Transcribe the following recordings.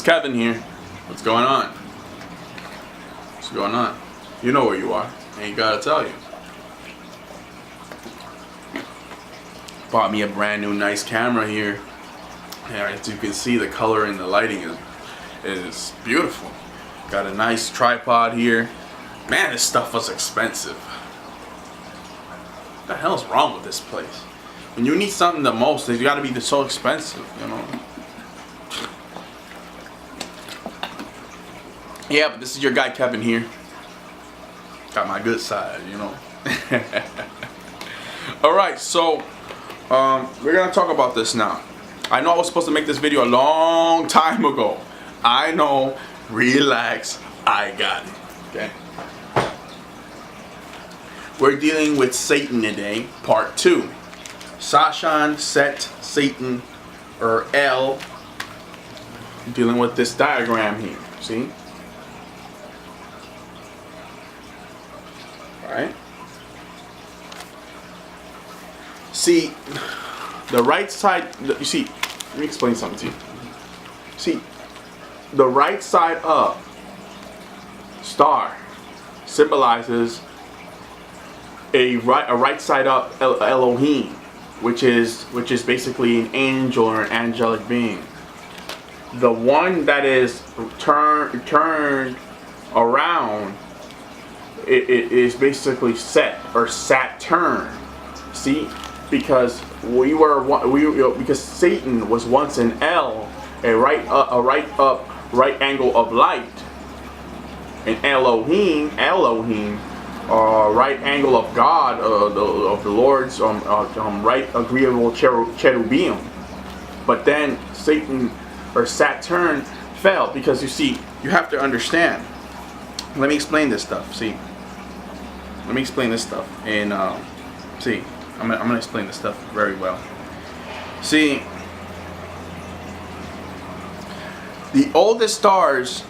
Kevin here. What's going on? What's going on? You know where you are. I ain't gotta tell you. Bought me a brand new nice camera here. Yeah, as you can see, the color and the lighting is beautiful. Got a nice tripod here. Man, this stuff was expensive. What the hell's wrong with this place? When you need something the most, it's gotta be so expensive, you know? Yeah, but this is your guy Kevin here. Got my good side, you know. Alright, so we're gonna talk about this now. I know I was supposed to make this video a long time ago. I know. Relax. I got it. Okay. We're dealing with Satan today, part 2. Sashan, Set, Satan, or L. Dealing with this diagram here. See? Alright. See, the right side, you see, let me explain something to you. See, the right side up star symbolizes a right side up Elohim, which is basically an angel or an angelic being. The one that is turned around, it is basically Set or Saturn. See, because because Satan was once an L, a right angle of light, and Elohim, right angle of God, of the Lord's right agreeable cherubim. But then Satan or Saturn fell, because you see, you have to understand. Let me explain this stuff. See, let me explain this stuff, and see, I'm gonna explain this stuff very well. See, the oldest stars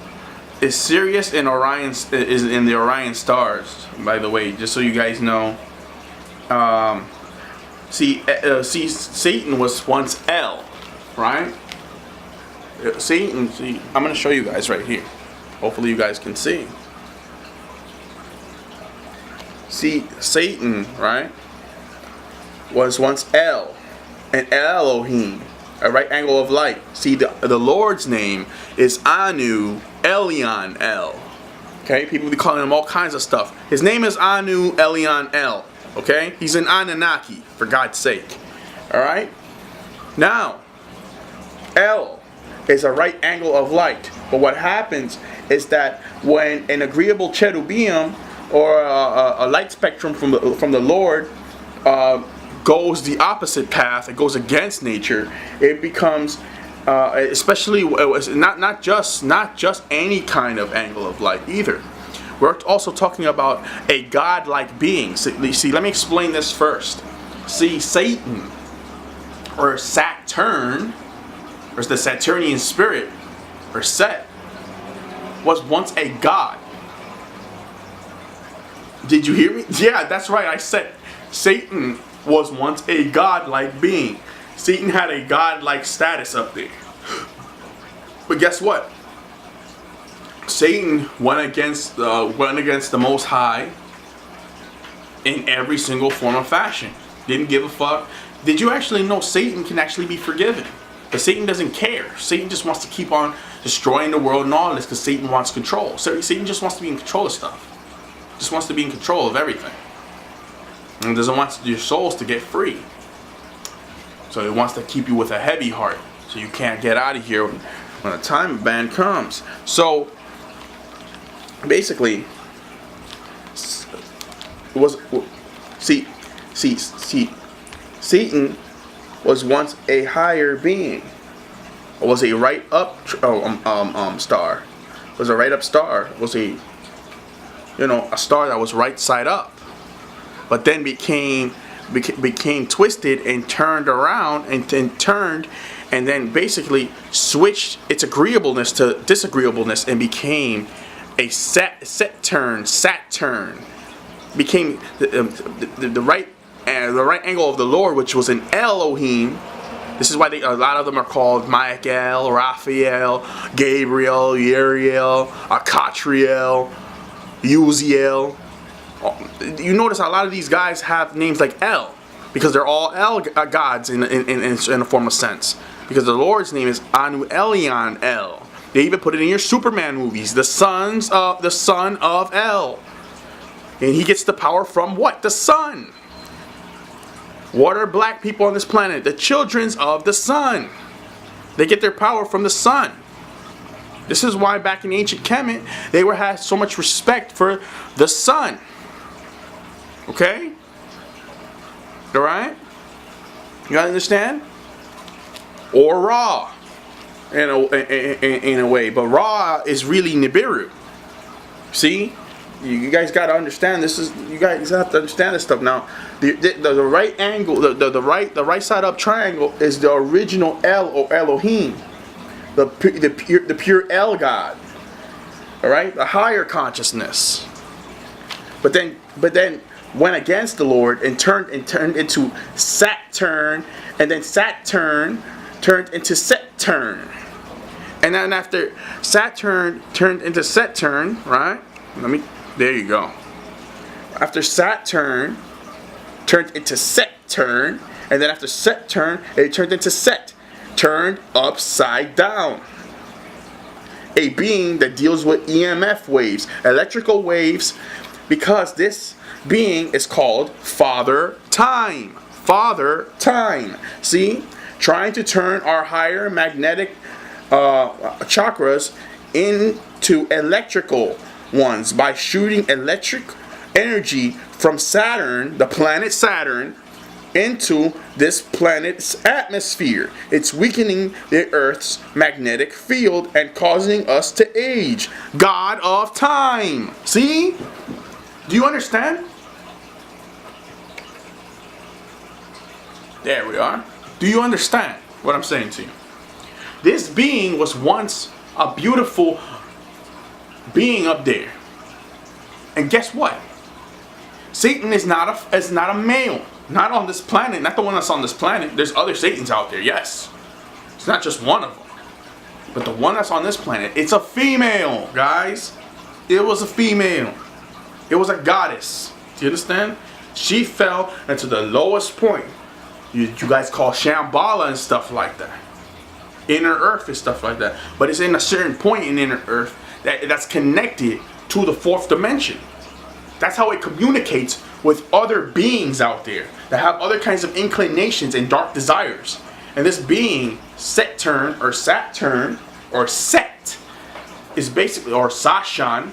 is Sirius and Orion, is in the Orion stars, by the way, just so you guys know. See, Satan was once L, right? Satan, see, I'm going to show you guys right here. Hopefully you guys can see. See, Satan, right, was once L, an Elohim, a right angle of light. See, the Lord's name is Anu Elion El. Okay, people be calling him all kinds of stuff. His name is Anu Elion El. Okay, he's an Anunnaki, for God's sake. All right. Now, L is a right angle of light. But what happens is that when an agreeable cherubim or a light spectrum from the Lord goes the opposite path, it goes against nature, it becomes especially not just any kind of angle of light either. We're also talking about a godlike being. See, let me explain this first. See, Satan or Saturn, or the Saturnian spirit, or Set, was once a god. Did you hear me? Yeah, that's right. I said Satan was once a godlike being. Satan had a godlike status up there. But guess what? Satan went against the Most High in every single form of fashion. Didn't give a fuck. Did you actually know Satan can actually be forgiven? But Satan doesn't care. Satan just wants to keep on destroying the world and all this because Satan wants control. So Satan just wants to be in control of stuff. Just wants to be in control of everything. And doesn't want your souls to get free. So he wants to keep you with a heavy heart, so you can't get out of here when the time ban comes. So basically, Satan was once a higher being. It was a right up star. It was a right up star. It was a a star that was right side up. But then became twisted and turned around and then basically switched its agreeableness to disagreeableness and became a Saturn. Became the right angle of the Lord, which was an Elohim, This is why a lot of them are called Michael, Raphael, Gabriel, Uriel, Catriel, Uziel. You notice a lot of these guys have names like El, because they're all El gods in a form of sense. Because the Lord's name is Anu Elion El. They even put it in your Superman movies. The son of El. And he gets the power from what? The sun. What are black people on this planet? The children of the sun. They get their power from the sun. This is why back in ancient Kemet, they had so much respect for the sun. Okay? Alright? You guys understand? Or Ra. In a way. But Ra is really Nibiru. See? You guys got to understand this. You guys have to understand this stuff. Now, the right angle, the right side up triangle is the original El or Elohim, the pure El God. All right, the higher consciousness. But then went against the Lord and turned into Saturn, and then Saturn turned into Saturn, and then after Saturn turned into Saturn, right? There you go. After Saturn turned into Saturn, and then after Saturn, it turned into Set, turned upside down. A being that deals with EMF waves, electrical waves, because this being is called Father Time. Father Time. See? Trying to turn our higher magnetic chakras into electrical ones by shooting electric energy from Saturn, the planet Saturn, into this planet's atmosphere. It's weakening the Earth's magnetic field and causing us to age. God of time. See? Do you understand? There we are. Do you understand what I'm saying to you? This being was once a beautiful being up there, and guess what? Satan is not a male, not on this planet, not the one that's on this planet. There's other Satans out there, yes. It's not just one of them, but the one that's on this planet, it's a female, guys. It was a female. It was a goddess. Do you understand? She fell into the lowest point. You guys call Shambhala and stuff like that. Inner Earth and stuff like that. But it's in a certain point in Inner Earth that's connected to the fourth dimension. That's how it communicates with other beings out there that have other kinds of inclinations and dark desires. And this being, Saturn or Set, is basically, or Sashan,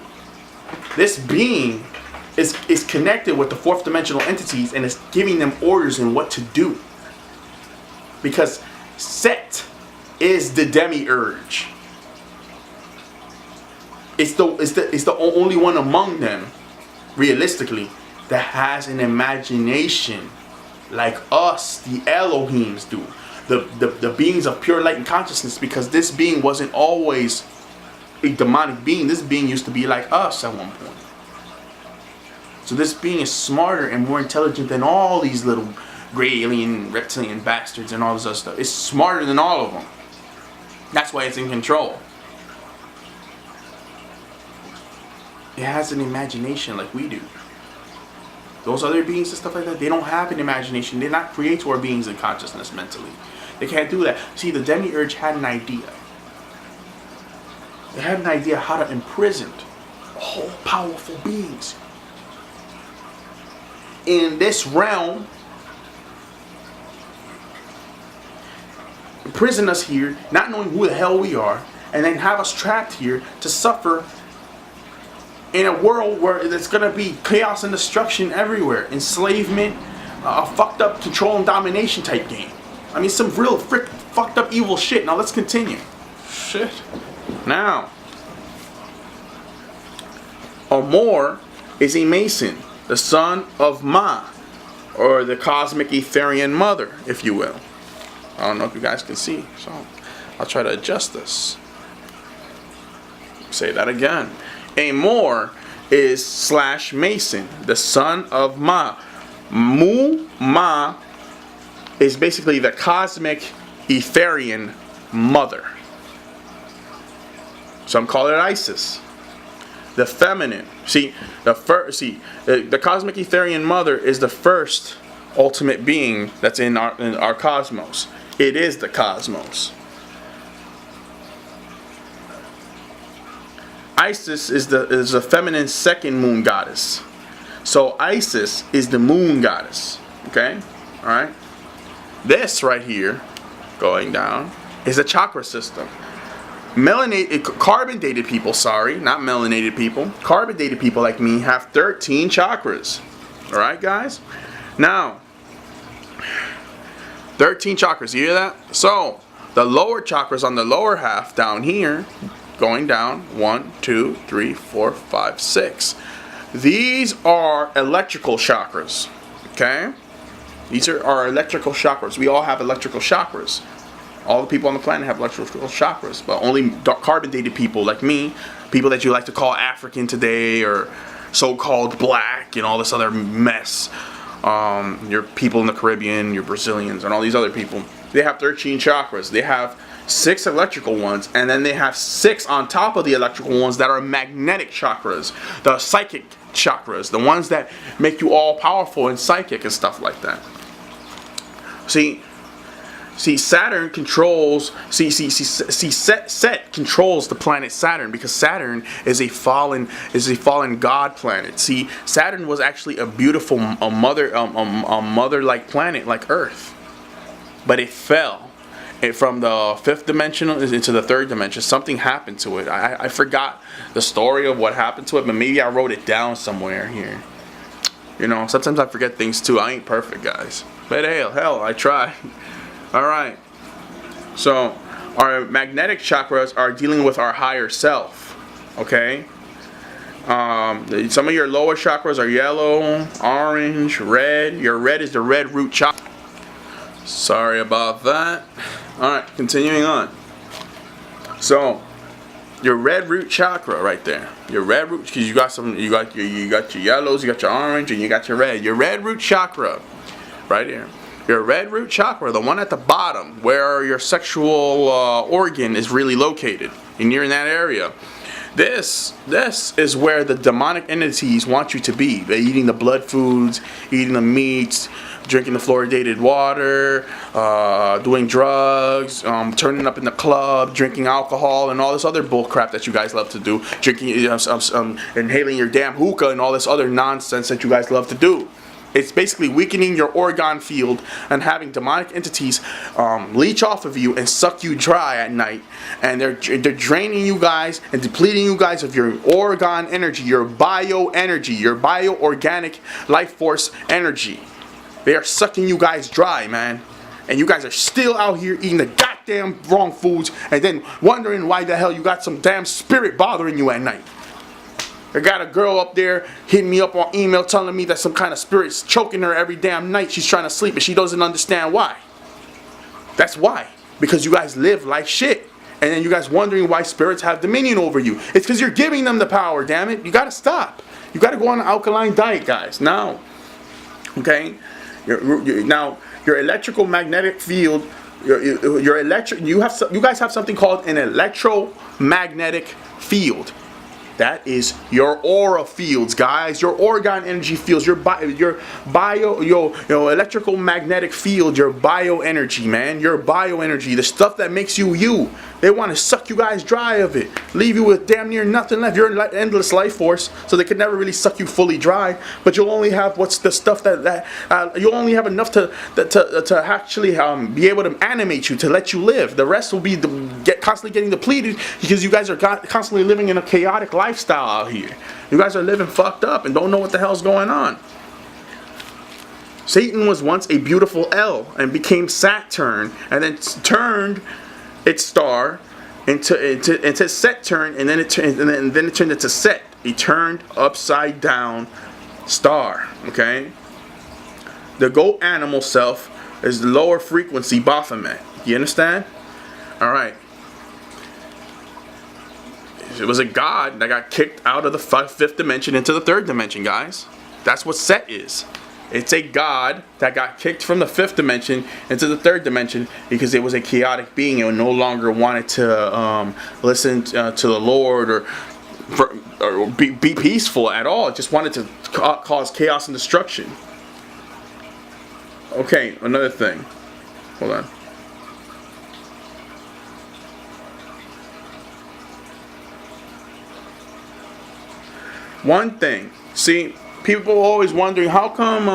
this being is connected with the fourth dimensional entities and is giving them orders in what to do. Because Set is the demiurge. It's the only one among them, realistically, that has an imagination like us, the Elohims, do. The beings of pure light and consciousness, because this being wasn't always a demonic being. This being used to be like us at one point. So this being is smarter and more intelligent than all these little gray alien, reptilian bastards and all this other stuff. It's smarter than all of them. That's why it's in control. It has an imagination like we do. Those other beings and stuff like that, they don't have an imagination. They're not creator beings in consciousness mentally. They can't do that. See, the demiurge had an idea. They had an idea how to imprison all powerful beings in this realm, imprison us here, not knowing who the hell we are, and then have us trapped here to suffer in a world where there's going to be chaos and destruction everywhere, enslavement, a fucked up control and domination type game. I mean, some real fucked up evil shit. Now let's continue. Shit. Now, Amor is a Mason, the son of Ma, or the cosmic Etherian mother, if you will. I don't know if you guys can see, so I'll try to adjust this. Say that again. Amor is / Mason, the son of Ma. Ma is basically the cosmic Etherian mother. Some call it Isis. The feminine. The cosmic Etherian mother is the first ultimate being that's in our cosmos. It is the cosmos. Isis is the feminine second moon goddess. So Isis is the moon goddess. Okay? Alright? This right here, going down, is a chakra system. Carbon dated people, sorry, not melanated people. Carbon dated people like me have 13 chakras. Alright, guys? Now, 13 chakras, you hear that? So, the lower chakras on the lower half down here, going down 1, 2, 3, 4, 5, 6. These are electrical chakras. Okay? These are our electrical chakras. We all have electrical chakras. All the people on the planet have electrical chakras, but only carbon dated people like me, people that you like to call African today, or so-called black and all this other mess. Your people in the Caribbean, your Brazilians, and all these other people, they have 13 chakras. They have 6 electrical ones, and then they have 6 on top of the electrical ones that are magnetic chakras, the psychic chakras, the ones that make you all powerful and psychic and stuff like that. See, Saturn controls. Set controls the planet Saturn, because Saturn is a fallen god planet. See, Saturn was actually a beautiful mother-like planet like Earth, but it fell. From the 5th dimension into the 3rd dimension. Something happened to it. I forgot the story of what happened to it, but maybe I wrote it down somewhere here. You know, sometimes I forget things too. I ain't perfect, guys, but hell, I try. Alright, so our magnetic chakras are dealing with our higher self, okay? Some of your lower chakras are yellow, orange, red. Your red is the red root chakra. Sorry about that. Alright, continuing on. So, your red root chakra right there. Your red root, because you got your yellows, you got your orange, and you got your red. Your red root chakra, right here. Your red root chakra, the one at the bottom, where your sexual organ is really located, and you're in that area. This is where the demonic entities want you to be. They're eating the blood foods, eating the meats, drinking the fluoridated water, doing drugs, turning up in the club, drinking alcohol, and all this other bull crap that you guys love to do. Drinking, inhaling your damn hookah and all this other nonsense that you guys love to do. It's basically weakening your organ field and having demonic entities leech off of you and suck you dry at night. And they're draining you guys and depleting you guys of your organ energy, your bioenergy, your bio-organic life force energy. They are sucking you guys dry, man. And you guys are still out here eating the goddamn wrong foods and then wondering why the hell you got some damn spirit bothering you at night. I got a girl up there hitting me up on email telling me that some kind of spirit's choking her every damn night she's trying to sleep, and she doesn't understand why. That's why. Because you guys live like shit. And then you guys wondering why spirits have dominion over you. It's because you're giving them the power, damn it. You gotta stop. You gotta go on an alkaline diet, guys. Now, okay? Now, your electrical magnetic field, you guys have something called an electromagnetic field. That is your aura fields, guys. Your organ energy fields. Your electrical magnetic field. Your bioenergy, man. Your bioenergy. The stuff that makes you you. They want to suck you guys dry of it. Leave you with damn near nothing left. You're an endless life force, so they can never really suck you fully dry. But you'll only have what's the stuff you'll only have enough to actually be able to animate you, to let you live. The rest will be constantly getting depleted because you guys are constantly living in a chaotic lifestyle out here. You guys are living fucked up and don't know what the hell's going on. Satan was once a beautiful L and became Saturn, and then turned its star into Saturn, and then it turned into Set. He turned upside down star. Okay. The goat animal self is the lower frequency Baphomet. You understand? All right. It was a god that got kicked out of the 5th dimension into the 3rd dimension, guys. That's what Set is. It's a god that got kicked from the 5th dimension into the 3rd dimension because it was a chaotic being and no longer wanted to listen to the Lord or be peaceful at all. It just wanted to cause chaos and destruction. Okay, another thing. Hold on. One thing. See, people always wondering how come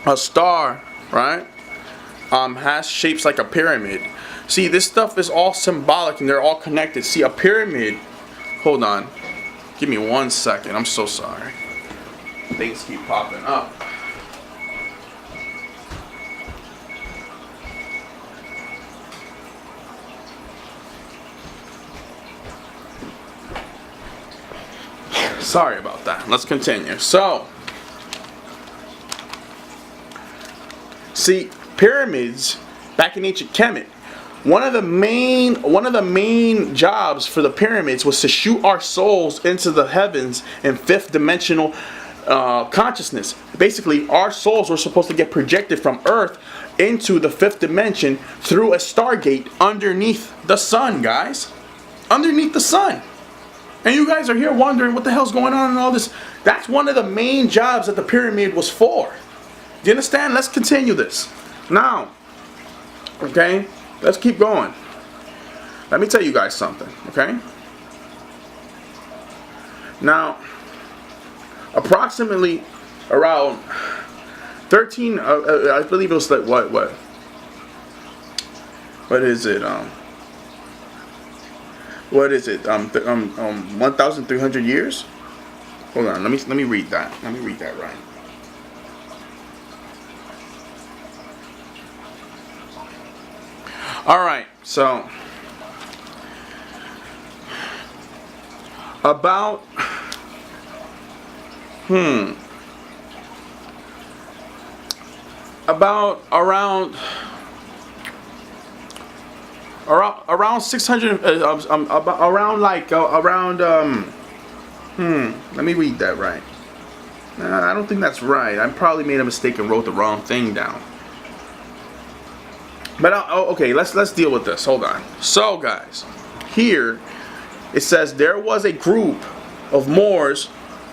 a star, right, has shapes like a pyramid. See, this stuff is all symbolic and they're all connected. See, a pyramid. Hold on. Give me 1 second. I'm so sorry. Things keep popping up. Sorry about that. Let's continue. So, see, pyramids back in ancient Kemet, one of the main jobs for the pyramids was to shoot our souls into the heavens in 5th dimensional consciousness. Basically, our souls were supposed to get projected from Earth into the 5th dimension through a stargate underneath the sun, guys. Underneath the sun. And you guys are here wondering what the hell's going on and all this. That's one of the main jobs that the pyramid was for. Do you understand? Let's continue this. Now, okay, let's keep going. Let me tell you guys something, okay? Now, approximately around 13, I believe it was like, what is it, what is it? 1,300 years? Hold on. Let me read that. Let me read that right. All right. So about around 600 let me read that right. I don't think that's right. I probably made a mistake and wrote the wrong thing down. But okay, let's deal with this. Hold on. So guys, here it says there was a group of Moors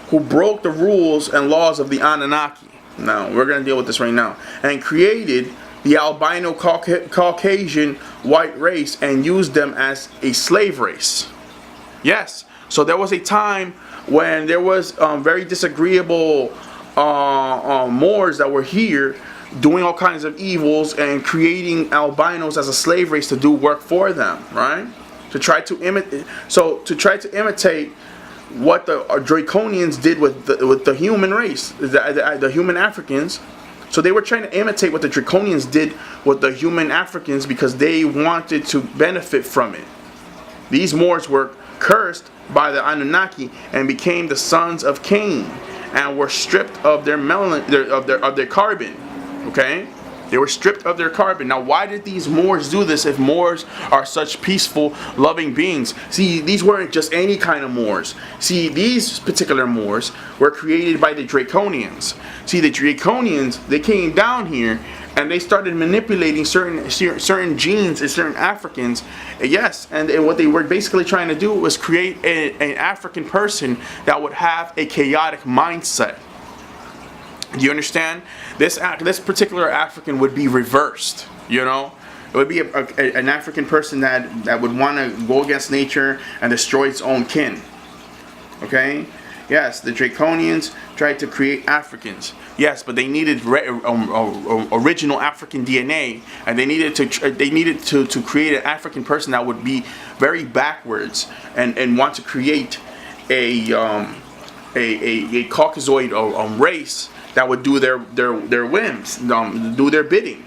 who broke the rules and laws of the Anunnaki. Now we're gonna deal with this right now, and created the albino Caucasian white race and used them as a slave race. Yes, so there was a time when there was very disagreeable Moors that were here doing all kinds of evils and creating albinos as a slave race to do work for them, right? To try to imitate what the Draconians did with the human race, the human Africans. So they were trying to imitate what the Draconians did with the human Africans because they wanted to benefit from it. These Moors were cursed by the Anunnaki and became the sons of Cain and were stripped of their their carbon. Okay? They were stripped of their carbon. Now, why did these Moors do this if Moors are such peaceful, loving beings? See, these weren't just any kind of Moors. See, these particular Moors were created by the Draconians. See, the Draconians, they came down here and they started manipulating certain genes in certain Africans. Yes, and what they were basically trying to do was create an African person that would have a chaotic mindset. Do you understand? This particular African would be reversed, you know? It would be an African person that would want to go against nature and destroy its own kin. Okay? Yes, the Draconians tried to create Africans. Yes, but they needed original African DNA, and they needed to create an African person that would be very backwards and want to create a Caucasoid race that would do their whims, do their bidding,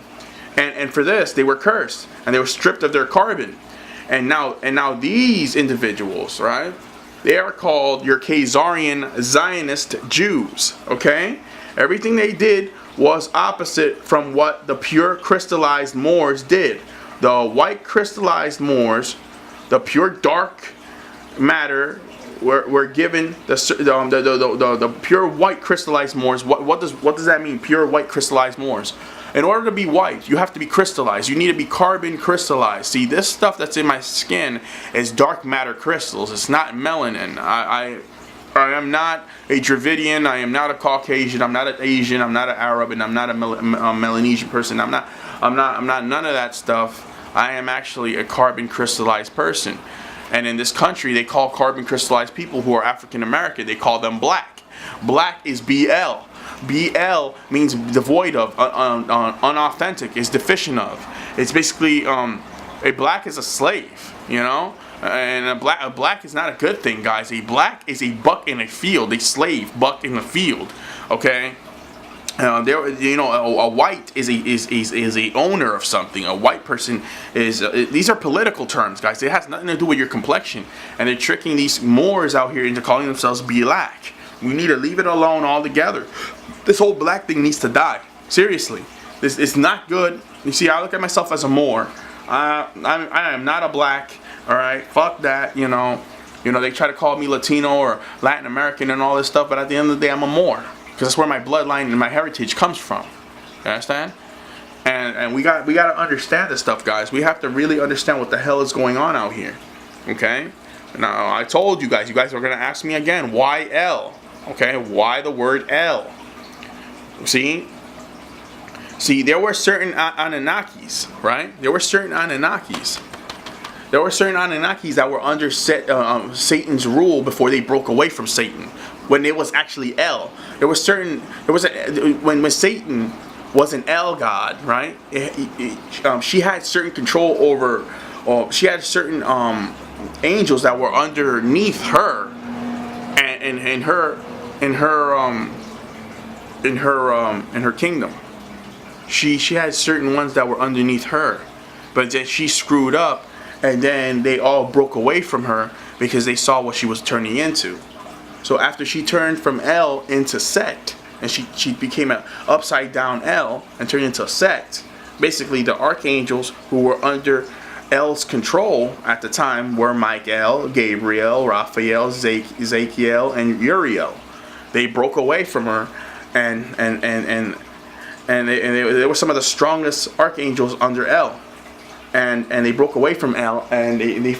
and for this they were cursed and they were stripped of their carbon, and now these individuals, right? They are called your Khazarian Zionist Jews. Okay, everything they did was opposite from what the pure crystallized Moors did. The white crystallized Moors, the pure dark matter we're given the pure white crystallized Moors. What does that mean? Pure white crystallized Moors. In order to be white, you have to be crystallized. You need to be carbon crystallized. See, this stuff that's in my skin is dark matter crystals. It's not melanin. I am not a Dravidian. I am not a Caucasian. I'm not an Asian. I'm not an Arab, and I'm not a Melanesian person. I'm not none of that stuff. I am actually a carbon crystallized person. And in this country, they call carbon crystallized people who are African American, they call them black. Black is BL. BL means devoid of, unauthentic, is deficient of. It's basically, a black is a slave, you know? And a black is not a good thing, guys. A black is a buck in a field, a slave, buck in the field, okay? A white is a owner of something. A white person is. These are political terms, guys. It has nothing to do with your complexion, and they're tricking these Moors out here into calling themselves black. We need to leave it alone altogether. This whole black thing needs to die. Seriously, this is not good. You see, I look at myself as a Moor. I am not a black. All right, fuck that. You know, they try to call me Latino or Latin American and all this stuff, but at the end of the day, I'm a Moor. Because that's where my bloodline and my heritage comes from. You understand? And we got to understand this stuff, guys. We have to really understand what the hell is going on out here. Okay? Now, I told you guys are going to ask me again, why L? Okay? Why the word L? See, there were certain Anunnakis, right? There were certain Anunnakis that were under Satan's rule before they broke away from Satan. When it was actually El, when Satan was an El god, right? She had certain control over, she had certain angels that were underneath her, and in her kingdom. She had certain ones that were underneath her, but then she screwed up, and then they all broke away from her because they saw what she was turning into. So after she turned from El into Set, and she became an upside down El and turned into a Set, basically the archangels who were under El's control at the time were Michael, Gabriel, Raphael, Ezekiel, and Uriel. They broke away from her, and they were some of the strongest archangels under El. And they broke away from El, and they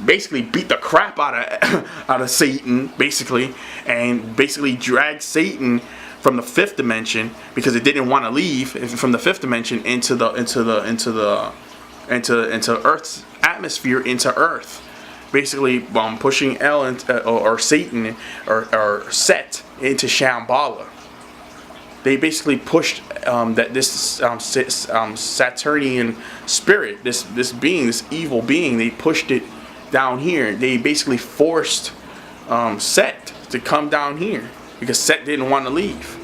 basically beat the crap out of Satan, basically, and basically dragged Satan from the fifth dimension because it didn't want to leave from the fifth dimension into Earth's atmosphere, into Earth, basically pushing El or Satan or Set into Shambhala. They basically pushed this Saturnian spirit, this being, this evil being. They pushed it down here. They basically forced Set to come down here because Set didn't want to leave.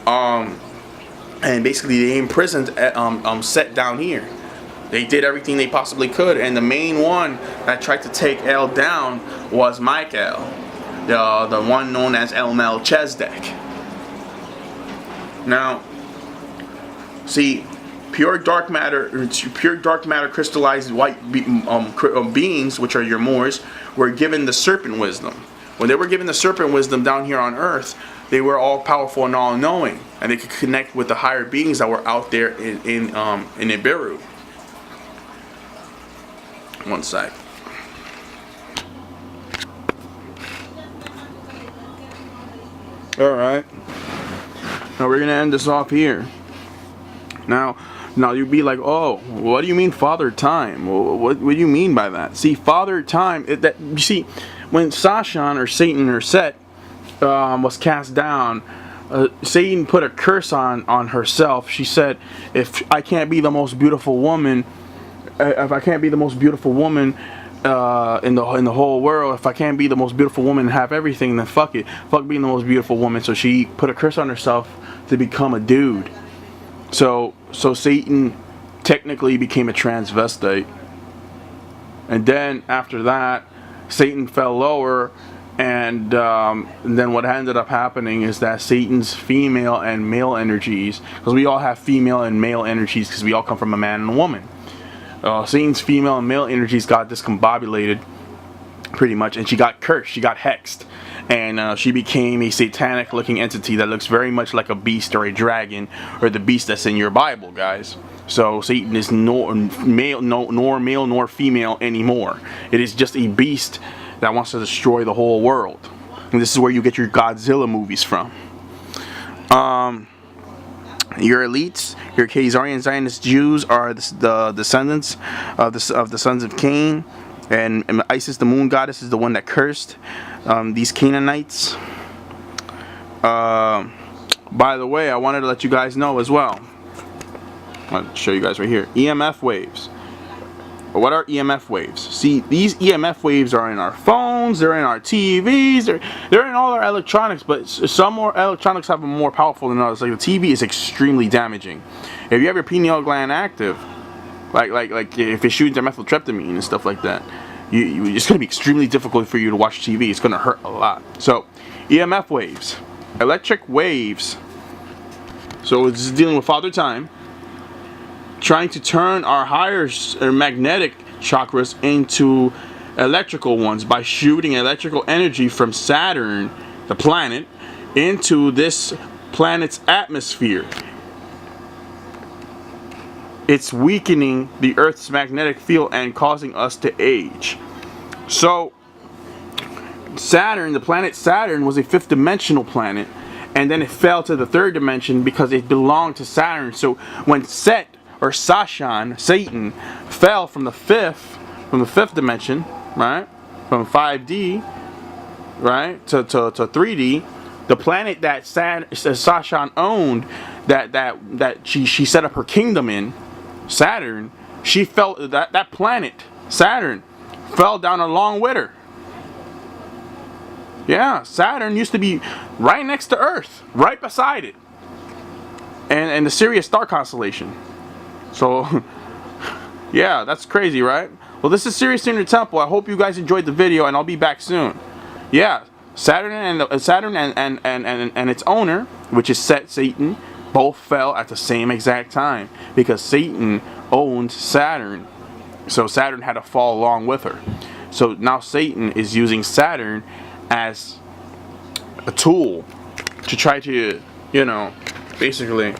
And basically they imprisoned Set down here. They did everything they possibly could, and the main one that tried to take El down was Michael, the one known as El Melchizedek. Now, see, pure dark matter crystallized white beings, which are your Moors, were given the serpent wisdom. When they were given the serpent wisdom down here on Earth, they were all powerful and all knowing, and they could connect with the higher beings that were out there in Nibiru. One sec. All right. Now we're gonna end this off here. Now you'd be like, oh, what do you mean Father Time? What do you mean by that? See, Father Time, you see, when Sashan or Satan or Set was cast down, Satan put a curse on herself. She said, if I can't be the most beautiful woman, in the whole world, if I can't be the most beautiful woman and have everything, then fuck it. Fuck being the most beautiful woman. So she put a curse on herself to become a dude. So Satan technically became a transvestite. And then after that, Satan fell lower, and then what ended up happening is that Satan's female and male energies, because we all have female and male energies because we all come from a man and a woman. Satan's female and male energies got discombobulated, pretty much, and she got cursed, she got hexed, and she became a satanic looking entity that looks very much like a beast or a dragon or the beast that's in your Bible, guys. So Satan is nor male nor female anymore. It is just a beast that wants to destroy the whole world. And this is where you get your Godzilla movies from. Your elites, your Khazarian Zionist Jews are the descendants of the sons of Cain, and Isis, the moon goddess, is the one that cursed these Canaanites. By the way, I wanted to let you guys know as well. I'll show you guys right here. EMF waves. What are EMF waves? See, these EMF waves are in our phones, they're in our TVs, they're in all our electronics, but some more electronics have them more powerful than others. Like the TV is extremely damaging. If you have your pineal gland active, like if it shoots dimethyltryptamine and stuff like that, it's going to be extremely difficult for you to watch TV. It's going to hurt a lot. So, EMF waves, electric waves. So it's dealing with Father Time, trying to turn our higher magnetic chakras into electrical ones by shooting electrical energy from Saturn, the planet, into this planet's atmosphere. It's weakening the Earth's magnetic field and causing us to age. So Saturn, the planet Saturn, was a fifth dimensional planet, and then it fell to the third dimension because it belonged to Saturn. So when Set or Satan fell from the fifth dimension, right, from 5D, right, to 3D, the planet that Satan owned, that she set up her kingdom in, Saturn, she fell, that planet Saturn fell down along with her. Yeah, Saturn used to be right next to Earth, right beside it, and the Sirius star constellation. So, yeah, that's crazy, right? Well, this is Sirius in your Temple. I hope you guys enjoyed the video, and I'll be back soon. Yeah, Saturn and its owner, which is Satan, both fell at the same exact time because Satan owned Saturn. So Saturn had to fall along with her. So now Satan is using Saturn as a tool to try to, you know, basically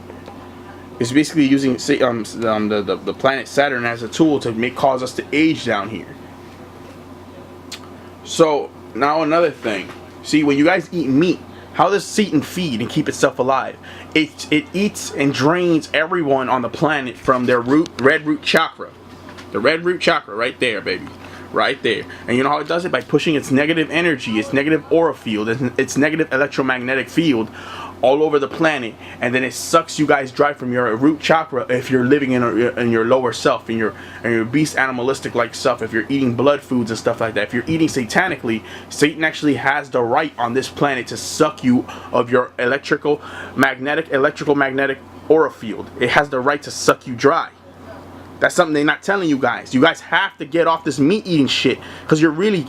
using the planet Saturn as a tool to cause us to age down here. So now another thing. See, when you guys eat meat, how does Satan feed and keep itself alive? It eats and drains everyone on the planet from their red root chakra. The red root chakra right there, baby. Right there. And you know how it does it? By pushing its negative energy, its negative aura field, its negative electromagnetic field all over the planet, and then it sucks you guys dry from your root chakra if you're living in your lower self, in your beast animalistic like self, if you're eating blood foods and stuff like that. If you're eating satanically, Satan actually has the right on this planet to suck you of your electrical magnetic aura field. It has the right to suck you dry. That's something they're not telling you guys. You guys have to get off this meat eating shit, because you're really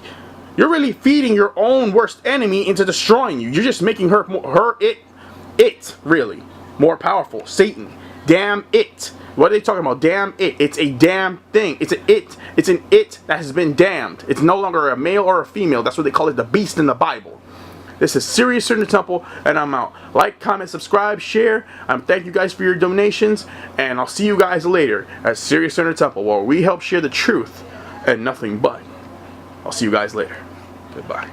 feeding your own worst enemy into destroying you. You're just making it really more powerful. Satan, damn it. What are they talking about? Damn it. It's a damn thing. It's an it that has been damned. It's no longer a male or a female. That's what they call it, the beast in the Bible. This is Sirius in the Temple, and I'm out. Like, comment, subscribe, share. Thank you guys for your donations, and I'll see you guys later at Sirius in the Temple, where we help share the truth and nothing but. I'll see you guys later. Goodbye.